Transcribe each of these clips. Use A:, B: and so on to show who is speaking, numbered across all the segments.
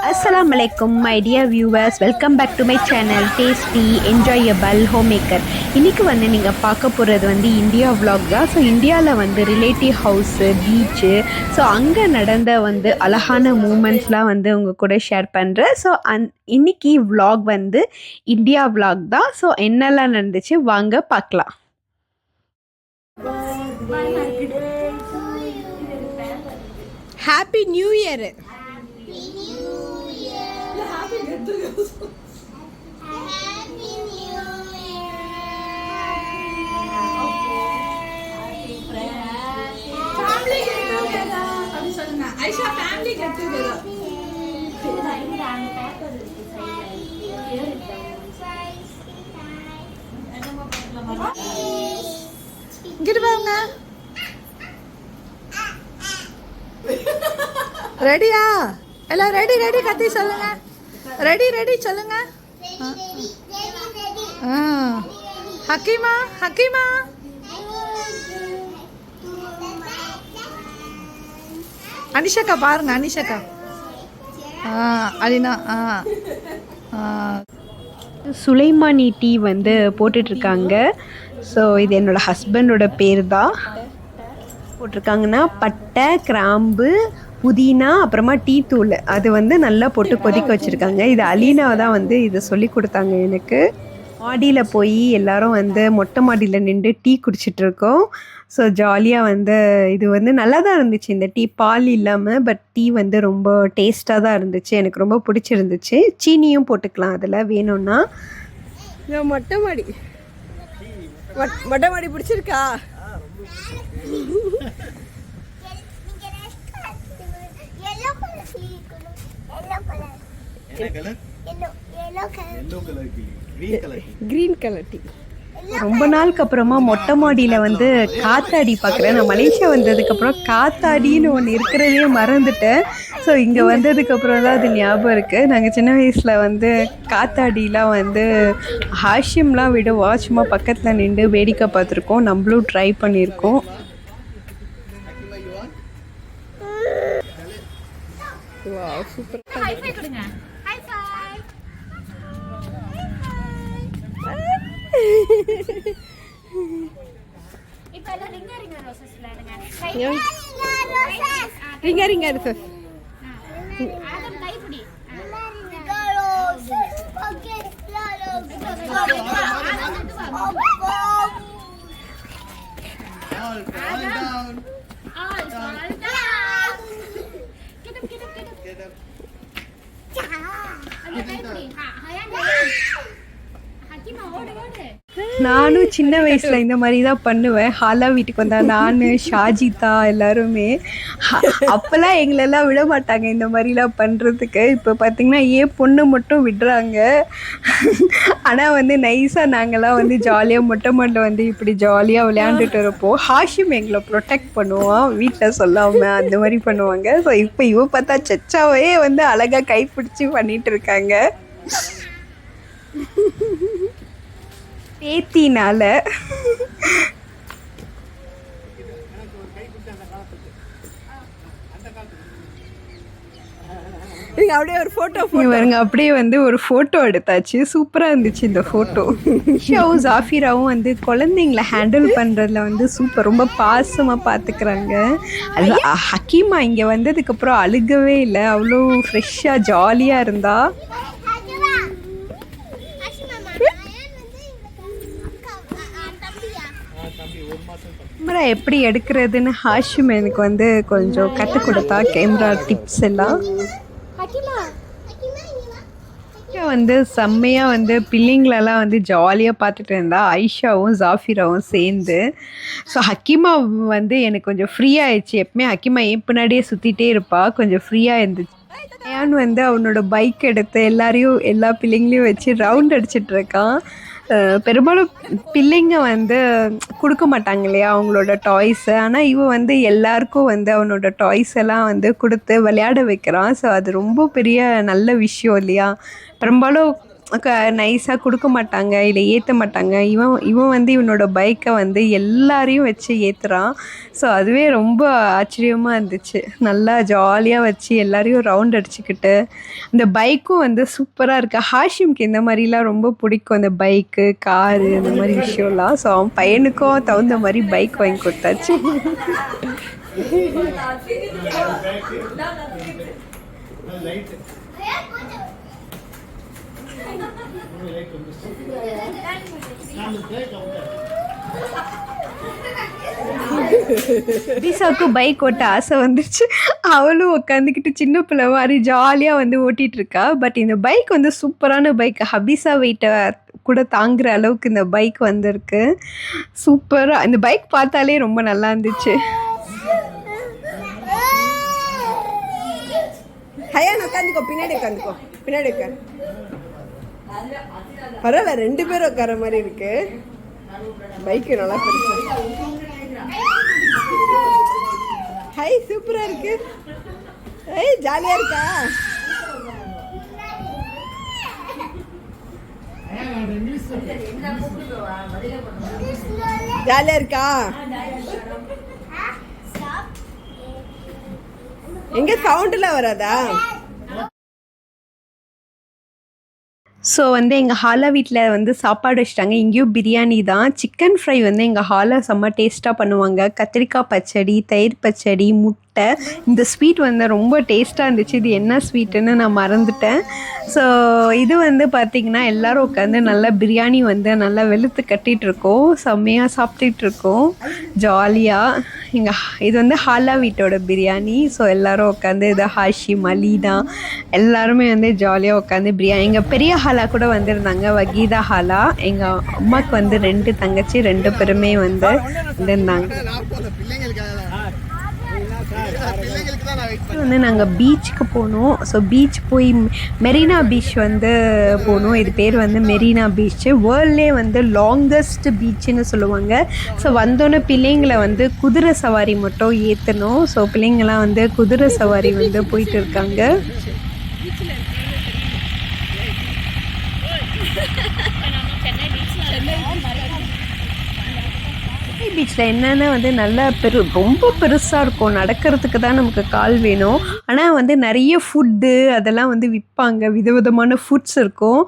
A: Assalamu alaikum my dear viewers, welcome back to my channel Tasty Enjoyable Homemaker. இன்னைக்கு வந்து நீங்கள் பார்க்க போகிறது வந்து இந்தியா vlog தான். ஸோ இந்தியாவில் வந்து ரிலேட்டிவ் ஹவுஸு, பீச்சு, ஸோ அங்கே நடந்த வந்து அழகான மூமெண்ட்ஸ்லாம் வந்து உங்கள் கூட ஷேர் பண்ணுறேன். ஸோ இன்னைக்கு vlog வந்து இந்தியா vlog தான். ஸோ என்னெல்லாம் நடந்துச்சு வாங்க பார்க்கலாம். Happy new year.
B: Aisha family get together.
C: இங்கிட்டு வாங்க. ரெடியா? எல்லாம் ரெடி ரெடி கத்தி சொல்லுங்க. ரெடி ரெடி சொல்லுங்க. ஹக்கீமா ஹக்கீமா அனிஷாக்கா பாருங்க. அனிஷாக்கா அலினா
A: சுலைமானி டீ வந்து போட்டுட்ருக்காங்க. ஸோ இது என்னோடய ஹஸ்பண்டோட பேர் தான். போட்டிருக்காங்கன்னா பட்டை, கிராம்பு, புதினா, அப்புறமா டீ தூள் அது வந்து நல்லா போட்டு கொதிக்க வச்சுருக்காங்க. இது அலீனாவை தான் வந்து இதை சொல்லி கொடுத்தாங்க எனக்கு. மாடியில் போய் எல்லோரும் வந்து மொட்டை மாடியில் நின்று டீ குடிச்சிட்ருக்கோம். ஸோ ஜாலியாக வந்து இது வந்து நல்லா தான் இருந்துச்சு. இந்த டீ பால் இல்லாமல், பட் டீ வந்து ரொம்ப டேஸ்ட்டாக தான் இருந்துச்சு. எனக்கு ரொம்ப பிடிச்சிருந்துச்சு. சீனியும் போட்டுக்கலாம் அதில் வேணும்னா.
C: மொட்டை மாடி மொட்டை மாடி பிடிச்சிருக்கா? Green colour tea.
A: ரொம்ப நாளுக்கு அப்புறமா மொட்டை மாடியில் வந்து காத்தாடி பார்க்குறேன். நான் மலேசியா வந்ததுக்கப்புறம் காத்தாடின்னு ஒன்று இருக்கிறதே மறந்துட்டேன். ஸோ இங்கே வந்ததுக்கப்புறம் தான் அது ஞாபகம் இருக்குது. நாங்கள் சின்ன வயசில் வந்து காத்தாடிலாம் வந்து ஹாஷிம்லாம் விடுவா, சும்மா பக்கத்தில் நின்று வேடிக்கை பார்த்துருக்கோம். நம்மளும் ட்ரை பண்ணியிருக்கோம்.
C: சூப்பர். ரிங்கா ரிங்கா இருக்கு.
A: நானும் சின்ன வயசில் இந்த மாதிரி தான் பண்ணுவேன். ஹாலா வீட்டுக்கு வந்தா நான், ஷாஜிதா எல்லாருமே அப்போல்லாம் எங்களெல்லாம் விட மாட்டாங்க இந்த மாதிரிலாம் பண்ணுறதுக்கு. இப்போ பார்த்திங்கன்னா ஏன் பொண்ணு மட்டும் விடுறாங்க. ஆனால் வந்து நைஸாக நாங்கள்லாம் வந்து ஜாலியாக மொட்டை மாடில் வந்து இப்படி ஜாலியாக விளையாண்டுட்டு இருப்போம். ஹாஷிம் எங்களை ப்ரொடெக்ட் பண்ணுவான், வீட்டில் சொல்லாமல் அந்த மாதிரி பண்ணுவாங்க. ஸோ இப்போ இவ பார்த்தா சச்சாவே வந்து அழகாக கைப்பிடிச்சி பண்ணிகிட்டு இருக்காங்க பேத்தினால.
C: அப்படியே ஒரு ஃபோட்டோ
A: பாருங்க, அப்படியே வந்து ஒரு ஃபோட்டோ எடுத்தாச்சு. சூப்பராக இருந்துச்சு இந்த ஃபோட்டோ. ஷாவும் ஜாஃபிராவும் வந்து குழந்தைங்கள ஹேண்டில் பண்ணுறதுல வந்து சூப்பர், ரொம்ப பாசமாக பார்த்துக்கிறாங்க. அது ஹக்கீமா இங்கே வந்ததுக்கப்புறம் அழுகவே இல்லை, அவ்வளோ ஃப்ரெஷ்ஷாக ஜாலியாக இருந்தா. கேமரா எப்படி எடுக்கிறதுன்னு ஹாஷிம் எனக்கு வந்து கொஞ்சம் கற்றுக் கொடுத்தா கேமரா டிப்ஸ் எல்லாம். வந்து செம்மையாக வந்து பிள்ளைங்களெல்லாம் வந்து ஜாலியாக பார்த்துட்டு இருந்தா ஐஷாவும் ஜாஃபிராவும் சேர்ந்து. ஸோ ஹக்கீமா வந்து எனக்கு கொஞ்சம் ஃப்ரீ ஆயிடுச்சு. எப்பவுமே ஹக்கீமா என் பின்னாடியே சுற்றிட்டே இருப்பா, கொஞ்சம் ஃப்ரீயாக இருந்துச்சு. ஏன் வந்து அவனோட பைக் எடுத்து எல்லா பிள்ளைங்களையும் வச்சு ரவுண்ட் அடிச்சிட்டு இருக்கான். பெரும்பாலும் பிள்ளைங்க வந்து கொடுக்க மாட்டாங்க இல்லையா அவங்களோட டாய்ஸை. ஆனால் இவன் வந்து எல்லாருக்கும் வந்து அவனோட டாய்ஸ் எல்லாம் வந்து கொடுத்து விளையாட வைக்கிறான். ஸோ அது ரொம்ப பெரிய நல்ல விஷயம் இல்லையா. பெரும்பாலும் நைஸாக கொடுக்க மாட்டாங்க, இல்லை ஏற்ற மாட்டாங்க. இவன் வந்து இவனோட பைக்கை வந்து எல்லாரையும் வச்சு ஏற்றுறான். ஸோ அதுவே ரொம்ப ஆச்சரியமாக இருந்துச்சு. நல்லா ஜாலியாக வச்சு எல்லாரையும் ரவுண்ட் அடிச்சுக்கிட்டு, இந்த பைக்கும் வந்து சூப்பராக இருக்குது. ஹாஷிம்க்கு இந்த மாதிரிலாம் ரொம்ப பிடிக்கும், அந்த பைக்கு, காரு, இந்த மாதிரி விஷயம்லாம். ஸோ அவன் பையனுக்கும் தகுந்த மாதிரி பைக் வாங்கி கொடுத்தாச்சு. ஹபிசாவுக்கு பைக் ஓட்ட ஆசை வந்துச்சு. அவளும் உட்காந்துக்கிட்டு சின்ன பிள்ளை மாதிரி ஜாலியாக வந்து ஓட்டிகிட்டு இருக்கா. பட் இந்த பைக் வந்து சூப்பரான பைக். ஹபிசா வெயிட்டை கூட தாங்குற அளவுக்கு இந்த பைக் வந்திருக்கு. சூப்பராக இந்த பைக் பார்த்தாலே ரொம்ப நல்லா இருந்துச்சு.
C: ஹயான் உட்காந்துக்கோ, பின்னாடி உட்காந்துக்கோ, பின்னாடி உட்காரு. பரவாயில்ல, 2 பேரும் உட்கார மாதிரி இருக்கு. பைக்கு நல்லா பெருசு. ஹை, சூப்பரா இருக்கு. ஏய், ஜாலியா இருக்கா? ஜாலியா இருக்கா? எங்க சவுண்ட்ல வராதா?
A: ஸோ வந்து எங்கள் ஹாலா வீட்டில் வந்து சாப்பாடு வச்சுட்டாங்க. இங்கேயும் பிரியாணி தான். சிக்கன் ஃப்ரை வந்து எங்கள் ஹாலா செம்ம டேஸ்ட்டாக பண்ணுவாங்க. கத்திரிக்காய் பச்சடி, தயிர் பச்சடி, முட்டை. இந்த ஸ்வீட் வந்து ரொம்ப டேஸ்ட்டாக இருந்துச்சு. இது என்ன ஸ்வீட்டுன்னு நான் மறந்துட்டேன். ஸோ இது வந்து பார்த்திங்கன்னா எல்லோரும் உட்காந்து நல்லா பிரியாணி வந்து நல்லா வெளுத்து கட்டிகிட்ருக்கோம். செம்மையாக சாப்பிட்டுட்ருக்கோம் ஜாலியாக. இது வந்து ஹாலா வீட்டோட பிரியாணி. ஸோ எல்லோரும் உட்காந்து இது ஹாஷிம், அலீனா எல்லாருமே வந்து ஜாலியாக உட்காந்து பிரியாணி. எங்கள் பெரிய ஹாலா கூட வந்திருந்தாங்க, வகீதா ஹாலா. எங்கள் அம்மாவுக்கு வந்து 2 தங்கச்சி, 2 பேருமே வந்து வந்திருந்தாங்க. வந்து நாங்கள் பீச்சுக்கு போனோம். ஸோ பீச் போய் மெரினா பீச் வந்து போனோம். இது பேர் வந்து மெரினா பீச்சு. வேர்ல்ட்லேயே வந்து லாங்கஸ்ட் பீச்சுன்னு சொல்லுவாங்க. ஸோ வந்தோன்னே பிள்ளைங்களை வந்து குதிரை சவாரி மட்டும் ஏற்றணும். ஸோ பிள்ளைங்கள்லாம் வந்து குதிரை சவாரி வந்து போயிட்டு இருக்காங்க. பீச்சில் என்னென்னா வந்து நல்லா ரொம்ப பெருசாக இருக்கும். நடக்கிறதுக்கு தான் நமக்கு கால் வேணும். ஆனால் வந்து நிறைய ஃபுட்டு அதெல்லாம் வந்து விற்பாங்க. விதவிதமான ஃபுட்ஸ் இருக்கும்.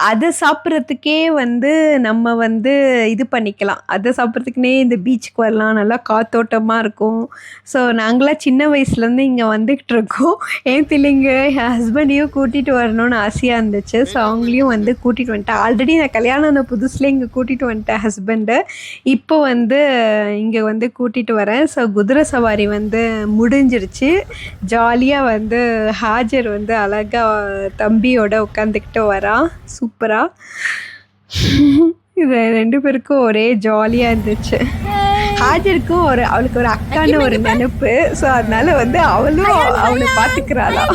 A: அதை சாப்பிட்றதுக்கே வந்து நம்ம வந்து இது பண்ணிக்கலாம். அதை சாப்பிட்றதுக்குனே இந்த பீச்சுக்கு வரலாம். நல்லா காத்தோட்டமாக இருக்கும். ஸோ நாங்களாம் சின்ன வயசுலேருந்து இங்கே வந்துக்கிட்டு இருக்கோம். என் பிள்ளைங்க என் ஹஸ்பண்டையும் கூட்டிகிட்டு வரணும்னு ஆசையாக இருந்துச்சு. ஸோ அவங்களையும் வந்து கூட்டிகிட்டு வந்துட்டேன். ஆல்ரெடி நான் கல்யாணம் ஆன புதுசில் இங்கே கூட்டிகிட்டு வந்துட்டேன் ஹஸ்பண்டை. இப்போ வந்து இங்கே வந்து கூட்டிகிட்டு வரேன். ஸோ குதிரை சவாரி வந்து முடிஞ்சிருச்சு. ஜாலியாக வந்து ஹாஜர் வந்து அழகாக தம்பியோட உட்காந்துக்கிட்டு வரான் சூப்பராக. இது 2 பேருக்கும் ஒரே ஜாலியாக இருந்துச்சு. ஹாஜருக்கும் அவளுக்கு ஒரு அக்கான்னு ஒரு நினைப்பு. ஸோ அதனால வந்து அவளும் அவளை பார்த்துக்கிறாளா.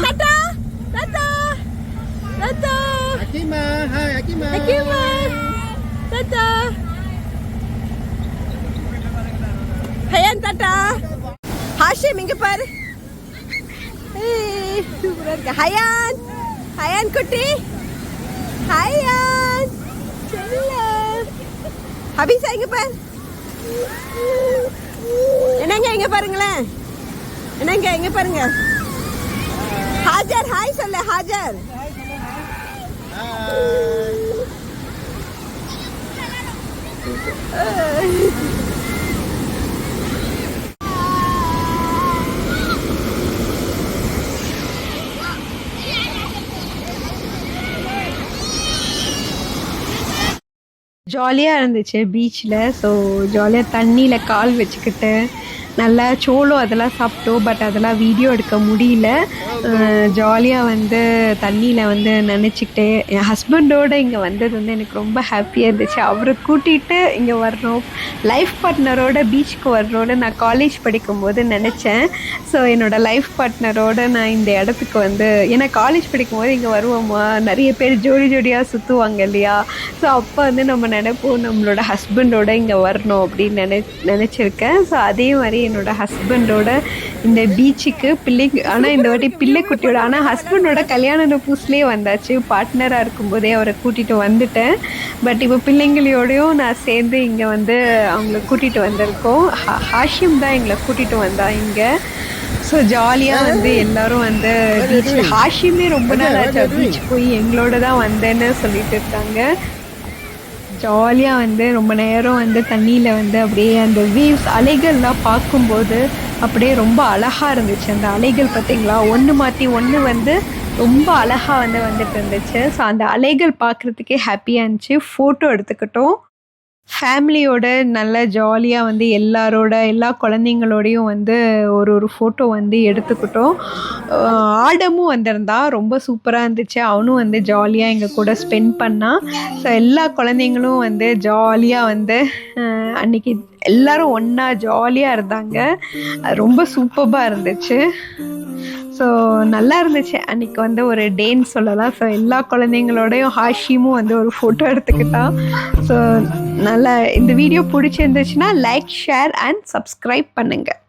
C: ஹயான் டாடா. ஹாஷிம் இங்க பாரு. ஏய், சூப்பரா இருக்கு. ஹயான், ஹயான் குட்டி, ஹயான் செல்லம். ஹபிசா இங்க பாரு. என்னங்க இங்க பாருங்களேன். என்னங்க இங்க பாருங்க. ஹாஜர் ஹாய் சொல்லு. ஹாஜர்
A: ஜாலியாக இருந்துச்சு பீச்சில். ஸோ ஜாலியாக தண்ணியில் கால் வச்சுக்கிட்டு நல்லா சோளம் அதெல்லாம் சாப்பிட்டோம். பட் அதெல்லாம் வீடியோ எடுக்க முடியல. ஜாலியாக வந்து தண்ணியில் வந்து நினச்சிக்கிட்டு என் ஹஸ்பண்டோடு இங்கே வந்தது வந்து எனக்கு ரொம்ப ஹாப்பியாக இருந்துச்சு. அவரை கூட்டிகிட்டு இங்கே வரணும், லைஃப் பார்ட்னரோட பீச்சுக்கு வரணும்னு நான் காலேஜ் படிக்கும்போது நினச்சேன். ஸோ என்னோடய லைஃப் பார்ட்னரோடு நான் இந்த இடத்துக்கு வந்து, ஏன்னா காலேஜ் படிக்கும்போது இங்கே வருவோமா, நிறைய பேர் ஜோடி ஜோடியாக சுற்றுவாங்க இல்லையா. ஸோ அப்போ வந்து நம்ம நினைப்போம் நம்மளோட ஹஸ்பண்டோட இங்கே வரணும் அப்படின்னு நினச்சிருக்கேன். ஸோ அதே மாதிரி என்னோடய ஹஸ்பண்டோட இந்த பீச்சுக்கு ஆனால் இந்த வாட்டி பிள்ளைக்குட்டியோட, ஆனால் ஹஸ்பண்டோட கல்யாண புதுசுலேயே வந்தாச்சு, பார்ட்னராக இருக்கும்போதே அவரை கூட்டிகிட்டு வந்துட்டேன். பட் இப்போ பிள்ளைங்களோடையும் நான் சேர்ந்து இங்கே வந்து அவங்கள கூட்டிகிட்டு வந்திருக்கோம். ஹாஷிம் தான் எங்களை கூட்டிகிட்டு வந்தா இங்கே. ஸோ ஜாலியாக வந்து எல்லோரும் வந்து பீச், ஹாஷிமே ரொம்ப நாள் ஆச்சு பீச் போய் எங்களோட தான் வந்தேன்னு சொல்லிட்டு இருக்காங்க. ஜாலியாக வந்து ரொம்ப நேரம் வந்து தண்ணியில் வந்து அப்படியே அந்த வேவ்ஸ் அலைகள்லாம் பார்க்கும்போது அப்படியே ரொம்ப அழகாக இருந்துச்சு. அந்த அலைகள் பார்த்திங்களா, ஒன்று மாற்றி ஒன்று வந்து ரொம்ப அழகாக வந்து வந்துட்டு இருந்துச்சு. ஸோ அந்த அலைகள் பார்க்குறதுக்கே ஹாப்பியாக இருந்துச்சு. ஃபோட்டோ எடுத்துக்கிட்டோம். ஃபேமிலியோட நல்லா ஜாலியாக வந்து எல்லா குழந்தைங்களோடையும் வந்து ஒரு ஃபோட்டோ வந்து எடுத்துக்கிட்டோம். ஆடமும் வந்திருந்தா, ரொம்ப சூப்பராக இருந்துச்சு. அவனும் வந்து ஜாலியாக எங்கள் கூட ஸ்பெண்ட் பண்ணான். ஸோ எல்லா குழந்தைங்களும் வந்து ஜாலியாக வந்து அன்றைக்கி எல்லோரும் ஒன்றா ஜாலியாக இருந்தாங்க. அது ரொம்ப சூப்பராக இருந்துச்சு. ஸோ நல்லா இருந்துச்சு அன்றைக்கி வந்து ஒரு டேன்னு சொல்லலாம். ஸோ எல்லா குழந்தைங்களோடையும் ஹாஷிமும் வந்து ஒரு ஃபோட்டோ எடுத்துக்கிட்டான். ஸோ நல்லா இந்த வீடியோ பிடிச்சிருந்துச்சுன்னா லைக், ஷேர் அண்ட் சப்ஸ்கிரைப் பண்ணுங்கள்.